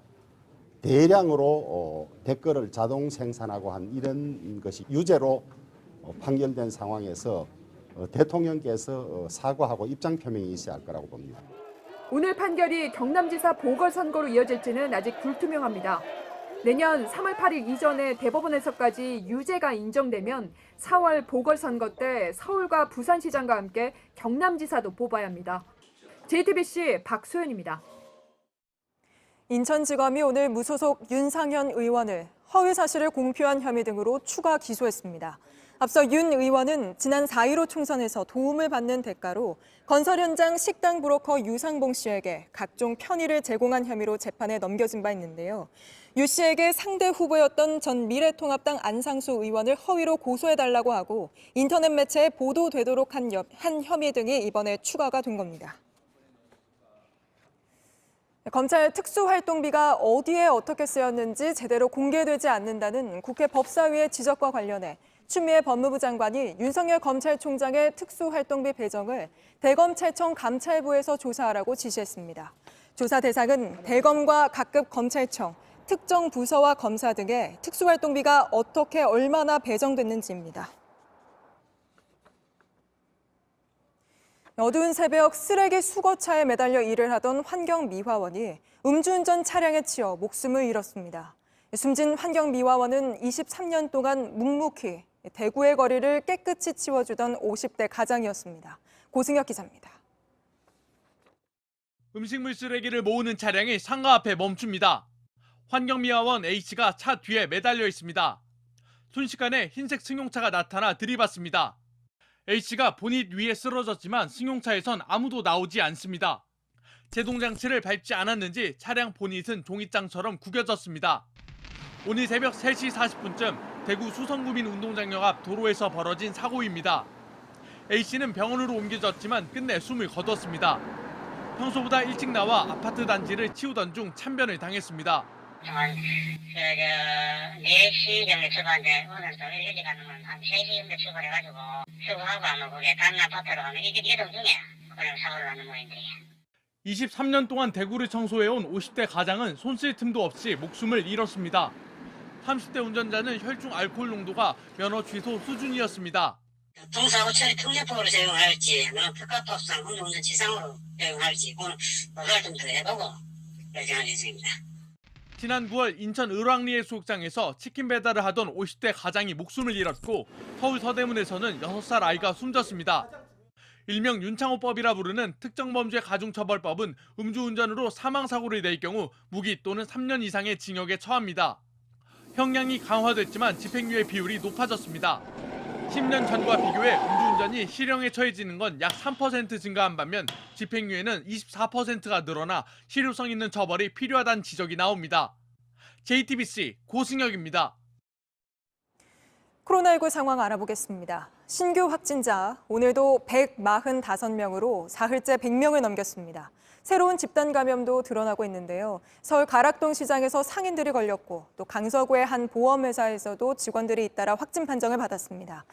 대량으로 댓글을 자동 생산하고 한 이런 것이 유죄로 판결된 상황에서 대통령께서 사과하고 입장 표명이 있어야 할 거라고 봅니다. 오늘 판결이 경남지사 보궐선거로 이어질지는 아직 불투명합니다. 내년 3월 8일 이전에 대법원에서까지 유죄가 인정되면 4월 보궐선거 때 서울과 부산시장과 함께 경남지사도 뽑아야 합니다. JTBC 박소연입니다. 인천지검이 오늘 무소속 윤상현 의원을 허위 사실을 공표한 혐의 등으로 추가 기소했습니다. 앞서 윤 의원은 지난 4.15 총선에서 도움을 받는 대가로 건설 현장 식당 브로커 유상봉 씨에게 각종 편의를 제공한 혐의로 재판에 넘겨진 바 있는데요. 유 씨에게 상대 후보였던 전 미래통합당 안상수 의원을 허위로 고소해달라고 하고 인터넷 매체에 보도되도록 한 혐의 등이 이번에 추가가 된 겁니다. 검찰 특수활동비가 어디에 어떻게 쓰였는지 제대로 공개되지 않는다는 국회 법사위의 지적과 관련해 추미애 법무부 장관이 윤석열 검찰총장의 특수활동비 배정을 대검찰청 감찰부에서 조사하라고 지시했습니다. 조사 대상은 대검과 각급 검찰청, 특정 부서와 검사 등의 특수활동비가 어떻게 얼마나 배정됐는지입니다. 어두운 새벽 쓰레기 수거차에 매달려 일을 하던 환경미화원이 음주운전 차량에 치여 목숨을 잃었습니다. 숨진 환경미화원은 23년 동안 묵묵히 대구의 거리를 깨끗이 치워주던 50대 가장이었습니다. 고승혁 기자입니다. 음식물 쓰레기를 모으는 차량이 상가 앞에 멈춥니다. 환경미화원 H가 차 뒤에 매달려 있습니다. 순식간에 흰색 승용차가 나타나 들이받습니다. H가 보닛 위에 쓰러졌지만 승용차에선 아무도 나오지 않습니다. 제동장치를 밟지 않았는지 차량 보닛은 종이장처럼 구겨졌습니다. 오늘 새벽 3시 40분쯤 대구 수성구민 운동장역 앞 도로에서 벌어진 사고입니다. A씨는 병원으로 옮겨졌지만 끝내 숨을 거뒀습니다. 평소보다 일찍 나와 아파트 단지를 치우던 중 참변을 당했습니다. 한 4시 정도 출발인데 오늘 또 일찍 가는 건 한 3시 정도 출발해가지고 수고하고 아마 그게 다른 아파트로 가면 이동 중에 그런 사고를 나는 모양인데. 23년 동안 대구를 청소해온 50대 가장은 손쓸 틈도 없이 목숨을 잃었습니다. 30대 운전자는 혈중 알코올 농도가 면허 취소 수준이었습니다. 동사고 처리 특례법으로 적용할지 아니면 특가법상 운전 지상으로 적용할지 그건 조사를 좀 더 해보고 결정할 예정입니다. 지난 9월 인천 을왕리 해수욕장에서 치킨 배달을 하던 50대 가장이 목숨을 잃었고 서울 서대문에서는 6살 아이가 숨졌습니다. 일명 윤창호법이라 부르는 특정범죄 가중처벌법은 음주운전으로 사망사고를 낼 경우 무기 또는 3년 이상의 징역에 처합니다. 형량이 강화됐지만 집행유예 비율이 높아졌습니다. 10년 전과 비교해 음주운전이 실형에 처해지는 건 약 3% 증가한 반면 집행유예는 24%가 늘어나 실효성 있는 처벌이 필요하다는 지적이 나옵니다. JTBC 고승혁입니다. 코로나19 상황 알아보겠습니다. 신규 확진자 오늘도 145명으로 사흘째 100명을 넘겼습니다. 새로운 집단 감염도 드러나고 있는데요. 서울 가락동 시장에서 상인들이 걸렸고 또 강서구의 한 보험회사에서도 직원들이 잇따라 확진 판정을 받았습니다.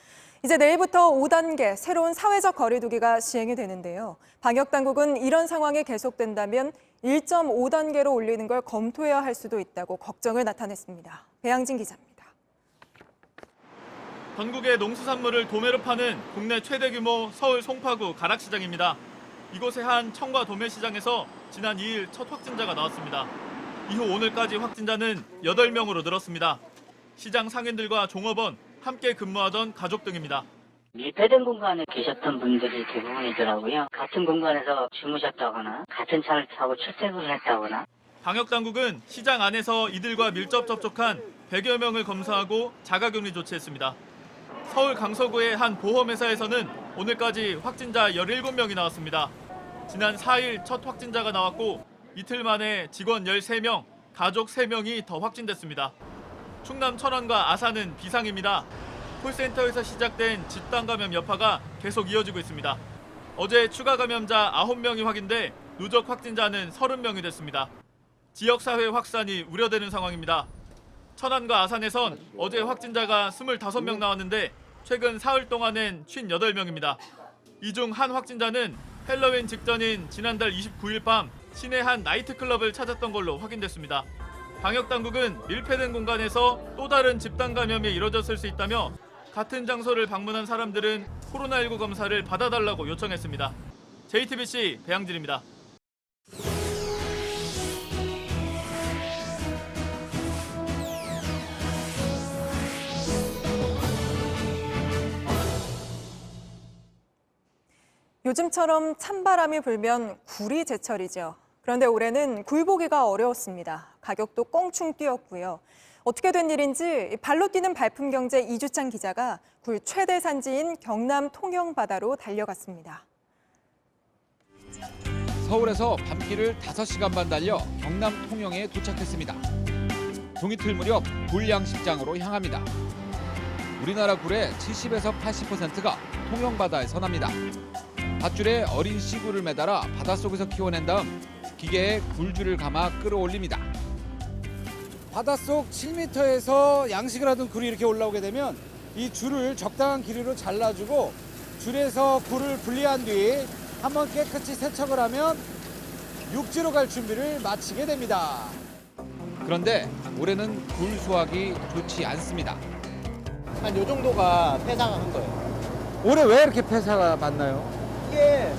이제 내일부터 5단계 새로운 사회적 거리두기가 시행이 되는데요. 방역당국은 이런 상황이 계속된다면 1.5단계로 올리는 걸 검토해야 할 수도 있다고 걱정을 나타냈습니다. 배양진 기자입니다. 전국의 농수산물을 도매로 파는 국내 최대 규모 서울 송파구 가락시장입니다. 이곳의 한 청과 도매시장에서 지난 2일 첫 확진자가 나왔습니다. 이후 오늘까지 확진자는 8명으로 늘었습니다. 시장 상인들과 종업원, 함께 근무하던 가족 등입니다. 밀폐된 공간에 계셨던 분들이 대부분이더라고요. 같은 공간에서 주무셨다거나 같은 차를 타고 출퇴근을 했다거나. 방역당국은 시장 안에서 이들과 밀접 접촉한 100여 명을 검사하고 자가격리 조치했습니다. 서울 강서구의 한 보험회사에서는 오늘까지 확진자 17명이 나왔습니다. 지난 4일 첫 확진자가 나왔고 이틀 만에 직원 13명, 가족 3명이 더 확진됐습니다. 충남 천안과 아산은 비상입니다. 콜센터에서 시작된 집단 감염 여파가 계속 이어지고 있습니다. 어제 추가 감염자 9명이 확인돼 누적 확진자는 30명이 됐습니다. 지역사회 확산이 우려되는 상황입니다. 천안과 아산에선 어제 확진자가 25명 나왔는데 최근 사흘 동안엔 58명입니다. 이 중 한 확진자는 헬로윈 직전인 지난달 29일 밤 시내 한 나이트클럽을 찾았던 걸로 확인됐습니다. 방역당국은 밀폐된 공간에서 또 다른 집단 감염이 이뤄졌을 수 있다며 같은 장소를 방문한 사람들은 코로나19 검사를 받아달라고 요청했습니다. JTBC 배양진입니다. 요즘처럼 찬바람이 불면 굴이 제철이죠. 그런데 올해는 굴 보기가 어려웠습니다. 가격도 껑충 뛰었고요. 어떻게 된 일인지 발로 뛰는 발품 경제 이주찬 기자가 굴 최대 산지인 경남 통영 바다로 달려갔습니다. 서울에서 밤길을 5시간 반 달려 경남 통영에 도착했습니다. 종이틀 무렵 굴 양식장으로 향합니다. 우리나라 굴의 70에서 80%가 통영 바다에서 납니다. 밧줄에 어린 씨굴을 매달아 바닷속에서 키워낸 다음 기계에 굴줄을 감아 끌어올립니다. 바닷속 7m에서 양식을 하던 굴이 이렇게 올라오게 되면 이 줄을 적당한 길이로 잘라주고 줄에서 굴을 분리한 뒤 한번 깨끗이 세척을 하면 육지로 갈 준비를 마치게 됩니다. 그런데 올해는 굴 수확이 좋지 않습니다. 한 요 정도가 폐사가 한 거예요. 올해 왜 이렇게 폐사가 많나요? 이게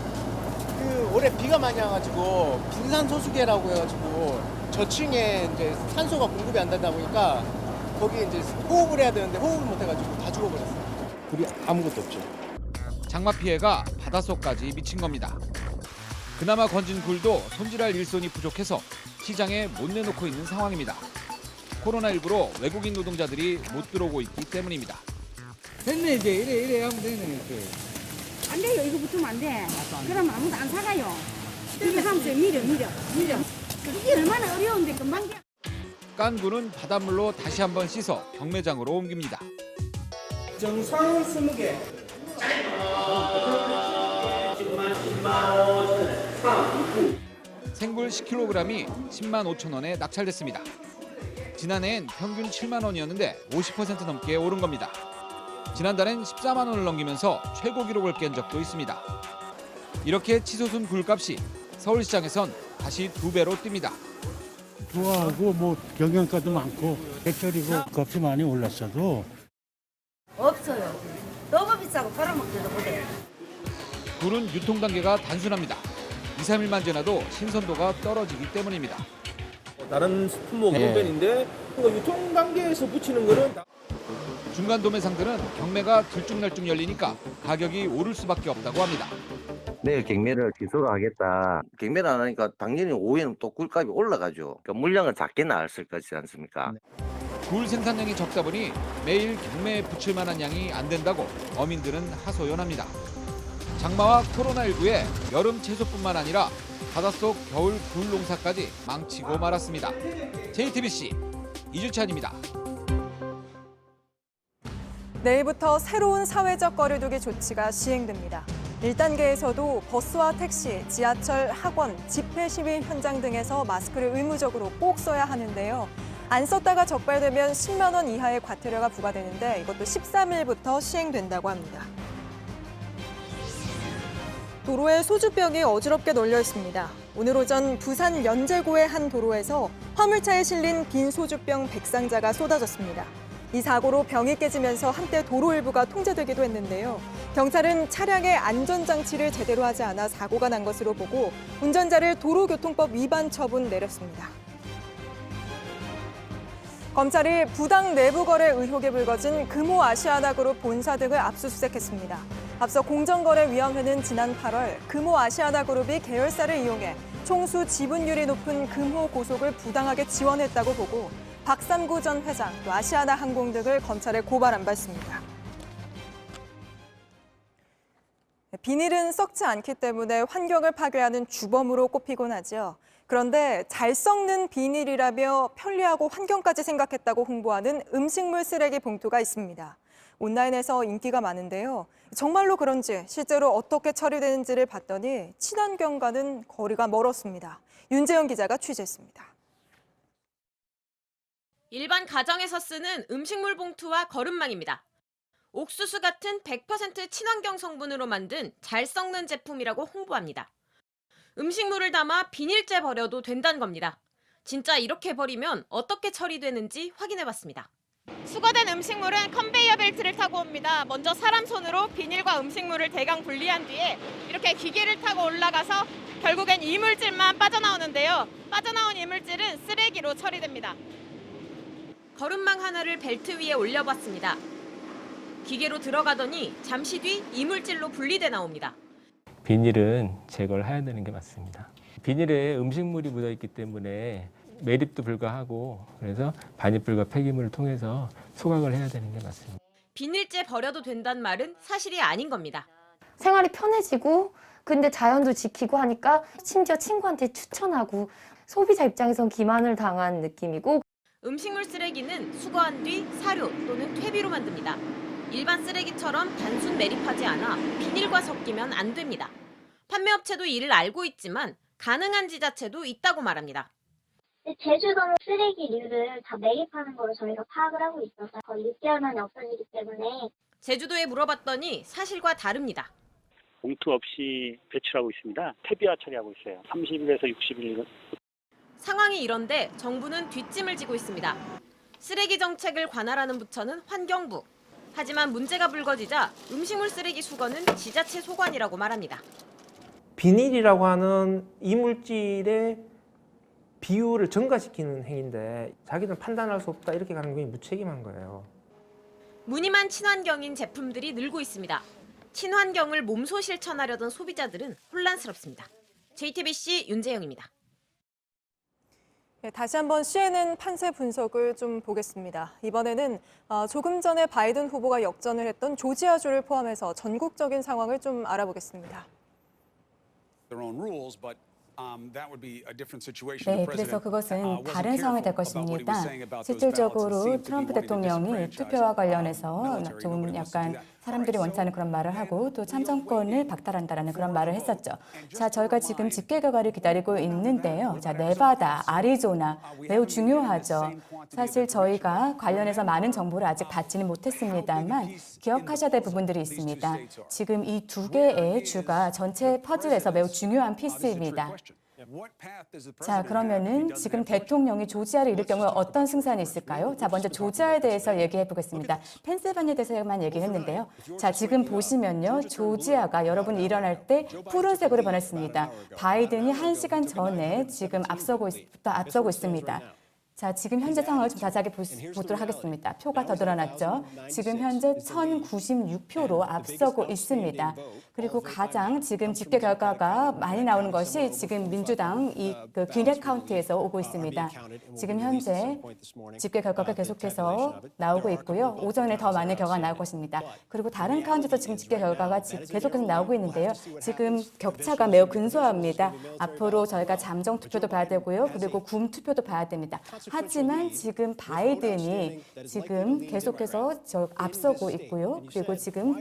올해 비가 많이 와가지고 빙산소수계라고 해가지고 저층에 이제 산소가 공급이 안 되다 보니까 거기 이제 호흡을 해야 되는데 호흡을 못 해가지고 다 죽어버렸어요. 굴이 아무것도 없죠. 장마 피해가 바닷속까지 미친 겁니다. 그나마 건진 굴도 손질할 일손이 부족해서 시장에 못 내놓고 있는 상황입니다. 코로나19로 외국인 노동자들이 못 들어오고 있기 때문입니다. 됐네 이제 이래 하면 되네 이렇게. 안 돼요. 이거 붙으면 안 돼. 그럼 아무도 안 사가요. 이게 하면 밀어. 이게 얼마나 어려운데 금방 돼. 깐 굴은 바닷물로 다시 한번 씻어 경매장으로 옮깁니다. 정상 20개. 생굴 10kg이 10만 5천 원에 낙찰됐습니다. 지난해엔 평균 7만 원이었는데 50% 넘게 오른 겁니다. 지난달엔 14만 원을 넘기면서 최고 기록을 깬 적도 있습니다. 이렇게 치솟은 굴값이 서울시장에선 다시 2배로 뜁니다. 좋아하고 뭐 영양가도 많고 제철이고 값이 많이 올랐어도 없어요. 너무 비싸고 팔아먹지도 못해. 굴은 유통 단계가 단순합니다. 2, 3일만 지나도 신선도가 떨어지기 때문입니다. 다른 품목 용변인데 유통 단계에서 붙이는 거는 중간 도매상들은 경매가 들쭉날쭉 열리니까 가격이 오를 수밖에 없다고 합니다. 내일 경매를 취소를 하겠다. 경매를 안 하니까 당연히 오후에는 또 굴값이 올라가죠. 그러니까 물량을 작게 나왔을 것이지 않습니까? 굴 생산량이 적다 보니 매일 경매에 붙일 만한 양이 안 된다고 어민들은 하소연합니다. 장마와 코로나19에 여름 채소뿐만 아니라 바닷속 겨울 굴 농사까지 망치고 말았습니다. JTBC 이주찬입니다. 내일부터 새로운 사회적 거리두기 조치가 시행됩니다. 1단계에서도 버스와 택시, 지하철, 학원, 집회 시위 현장 등에서 마스크를 의무적으로 꼭 써야 하는데요. 안 썼다가 적발되면 10만 원 이하의 과태료가 부과되는데 이것도 13일부터 시행된다고 합니다. 도로에 소주병이 어지럽게 널려 있습니다. 오늘 오전 부산 연제구의 한 도로에서 화물차에 실린 빈 소주병 100상자가 쏟아졌습니다. 이 사고로 병이 깨지면서 한때 도로 일부가 통제되기도 했는데요. 경찰은 차량의 안전장치를 제대로 하지 않아 사고가 난 것으로 보고 운전자를 도로교통법 위반 처분 내렸습니다. 검찰이 부당 내부거래 의혹에 불거진 금호 아시아나그룹 본사 등을 압수수색했습니다. 앞서 공정거래위원회는 지난 8월 금호 아시아나그룹이 계열사를 이용해 총수 지분율이 높은 금호 고속을 부당하게 지원했다고 보고 박삼구 전 회장, 또 아시아나항공 등을 검찰에 고발한 바 있습니다. 비닐은 썩지 않기 때문에 환경을 파괴하는 주범으로 꼽히곤 하죠. 그런데 잘 썩는 비닐이라며 편리하고 환경까지 생각했다고 홍보하는 음식물 쓰레기 봉투가 있습니다. 온라인에서 인기가 많은데요. 정말로 그런지 실제로 어떻게 처리되는지를 봤더니 친환경과는 거리가 멀었습니다. 윤재영 기자가 취재했습니다. 일반 가정에서 쓰는 음식물 봉투와 거름망입니다. 옥수수 같은 100% 친환경 성분으로 만든 잘 썩는 제품이라고 홍보합니다. 음식물을 담아 비닐째 버려도 된다는 겁니다. 진짜 이렇게 버리면 어떻게 처리되는지 확인해봤습니다. 수거된 음식물은 컨베이어 벨트를 타고 옵니다. 먼저 사람 손으로 비닐과 음식물을 대강 분리한 뒤에 이렇게 기계를 타고 올라가서 결국엔 이물질만 빠져나오는데요. 빠져나온 이물질은 쓰레기로 처리됩니다. 거름망 하나를 벨트 위에 올려봤습니다. 기계로 들어가더니 잠시 뒤 이물질로 분리돼 나옵니다. 비닐은 제거를 해야 되는 게 맞습니다. 비닐에 음식물이 묻어있기 때문에 매립도 불가하고 그래서 반입불과 폐기물을 통해서 소각을 해야 되는 게 맞습니다. 비닐째 버려도 된다는 말은 사실이 아닌 겁니다. 생활이 편해지고 근데 자연도 지키고 하니까 심지어 친구한테 추천하고 소비자 입장에선 기만을 당한 느낌이고 음식물 쓰레기는 수거한 뒤 사료 또는 퇴비로 만듭니다. 일반 쓰레기처럼 단순 매립하지 않아 비닐과 섞이면 안 됩니다. 판매업체도 이를 알고 있지만 가능한 지자체도 있다고 말합니다. 제주도는 쓰레기류를 다 매립하는 걸로 저희가 파악을 하고 있어서 거의 6개월 만에 없어지기 때문에 제주도에 물어봤더니 사실과 다릅니다. 봉투 없이 배출하고 있습니다. 퇴비화 처리하고 있어요. 30일에서 60일. 상황이 이런데 정부는 뒷짐을 지고 있습니다. 쓰레기 정책을 관할하는 부처는 환경부. 하지만 문제가 불거지자 음식물 쓰레기 수거는 지자체 소관이라고 말합니다. 비닐이라고 하는 이물질의 비율을 증가시키는 행위인데 자기는 판단할 수 없다 이렇게 가는 게 무책임한 거예요. 무늬만 친환경인 제품들이 늘고 있습니다. 친환경을 몸소 실천하려던 소비자들은 혼란스럽습니다. JTBC 윤재영입니다. 네, 다시 한번 CNN 판세 분석을 좀 보겠습니다. 이번에는 조금 전에 바이든 후보가 역전을 했던 조지아주를 포함해서 전국적인 상황을 좀 알아보겠습니다. 네, 그래서 그것은 다른 상황이 될 것입니다. 실질적으로 트럼프 대통령이 투표와 관련해서 좀 약간 사람들이 원치 않는 그런 말을 하고 또 참정권을 박탈한다라는 그런 말을 했었죠. 자, 저희가 지금 집계 결과를 기다리고 있는데요. 자, 네바다, 아리조나 매우 중요하죠. 사실 저희가 관련해서 많은 정보를 아직 받지는 못했습니다만 기억하셔야 될 부분들이 있습니다. 지금 이 두 개의 주가 전체 퍼즐에서 매우 중요한 피스입니다. 자, 그러면은 지금 대통령이 조지아를 잃을 경우에 어떤 승산이 있을까요? 자, 먼저 조지아에 대해서 얘기해 보겠습니다. 펜실바니아에 대해서만 얘기했는데요. 자, 지금 보시면요. 조지아가 여러분이 일어날 때 푸른색으로 변했습니다. 바이든이 1시간 전에 지금 앞서고 있습니다. 자, 지금 현재 상황을 좀 자세하게 보도록 하겠습니다. 표가 더 드러났죠. 지금 현재 1096표로 앞서고 있습니다. 그리고 가장 지금 집계 결과가 많이 나오는 것이 지금 민주당 그 귀넷 카운티에서 오고 있습니다. 지금 현재 집계 결과가 계속해서 나오고 있고요. 오전에 더 많은 결과가 나올 것입니다. 그리고 다른 카운티에서 지금 집계 결과가 계속해서 나오고 있는데요. 지금 격차가 매우 근소합니다. 앞으로 저희가 잠정 투표도 봐야 되고요. 그리고 굼 투표도 봐야 됩니다. 하지만 지금 바이든이 지금 계속해서 앞서고 있고요. 그리고 지금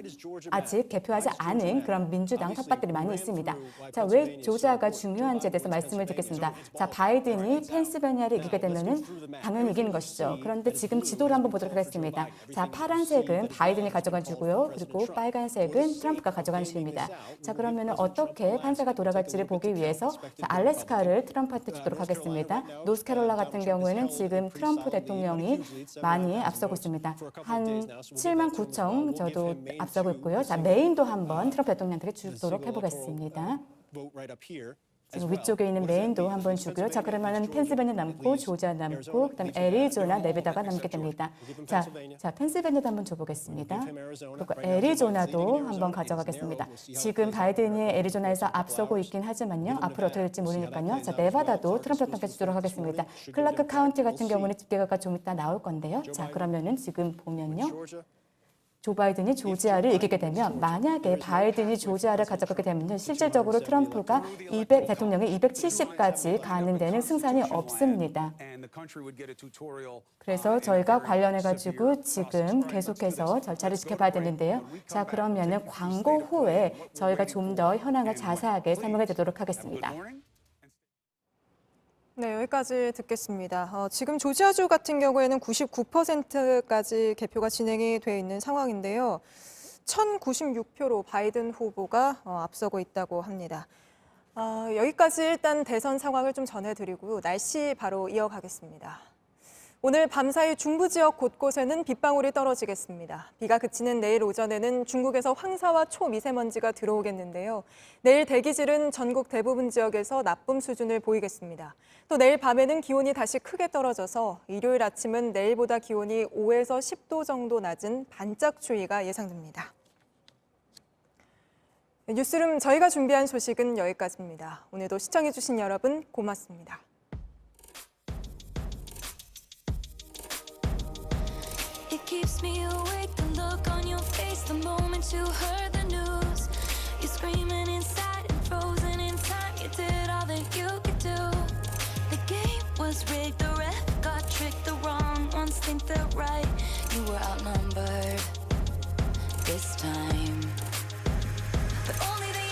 아직 개표하지 않은 그런 민주당 텃밭들이 많이 있습니다. 자, 왜 조지아가 중요한지에 대해서 말씀을 드리겠습니다. 자, 바이든이 펜실바니아를 이기게 되면은 당연히 이기는 것이죠. 그런데 지금 지도를 한번 보도록 하겠습니다. 자, 파란색은 바이든이 가져간 주고요. 그리고 빨간색은 트럼프가 가져간 주입니다. 자, 그러면은 어떻게 판세가 돌아갈지를 보기 위해서 자, 알래스카를 트럼프한테 주도록 하겠습니다. 노스캐롤라 같은 경우에는 지금 트럼프 대통령이 많이 앞서고 있습니다. 한 7만 9천 저도 앞서고 있고요. 자, 메인도 한번 트럼프 대통령한테 주도록 해보겠습니다. 지금 위쪽에 있는 메인도 한번 주고요. 자, 그러면은 펜실바니아 남고 조지아 남고 그다음 애리조나 네바다가 남게 됩니다. 자, 펜실바니아도 한번 줘보겠습니다. 그리고 애리조나도 한번 가져가겠습니다. 지금 바이든이 애리조나에서 앞서고 있긴 하지만요. 앞으로 어떻게 될지 모르니까요. 자, 네바다도 트럼프 대통령께 주도록 하겠습니다. 클라크 카운티 같은 경우는 집계가 좀 이따 나올 건데요. 자, 그러면은 지금 보면요. 조 바이든이 조지아를 이기게 되면 만약에 바이든이 조지아를 가져가게 되면 실질적으로 트럼프가 대통령이 270까지 가는 데는 승산이 없습니다. 그래서 저희가 관련해가지고 지금 계속해서 절차를 지켜봐야 되는데요. 자, 그러면은 광고 후에 저희가 좀 더 현황을 자세하게 설명해 드리도록 하겠습니다. 네, 여기까지 듣겠습니다. 지금 조지아주 같은 경우에는 99%까지 개표가 진행이 돼 있는 상황인데요. 1096표로 바이든 후보가 앞서고 있다고 합니다. 여기까지 일단 대선 상황을 좀 전해드리고요. 날씨 바로 이어가겠습니다. 오늘 밤사이 중부 지역 곳곳에는 빗방울이 떨어지겠습니다. 비가 그치는 내일 오전에는 중국에서 황사와 초미세먼지가 들어오겠는데요. 내일 대기질은 전국 대부분 지역에서 나쁨 수준을 보이겠습니다. 또 내일 밤에는 기온이 다시 크게 떨어져서 일요일 아침은 내일보다 기온이 5에서 10도 정도 낮은 반짝추위가 예상됩니다. 뉴스룸 저희가 준비한 소식은 여기까지입니다. 오늘도 시청해주신 여러분 고맙습니다. It keeps me awake, the look on your face, the moment you heard the news. You're screaming inside and frozen in time. You did all that you could do. The game was rigged, the ref got tricked. The wrong ones think they're right. You were outnumbered this time. But only they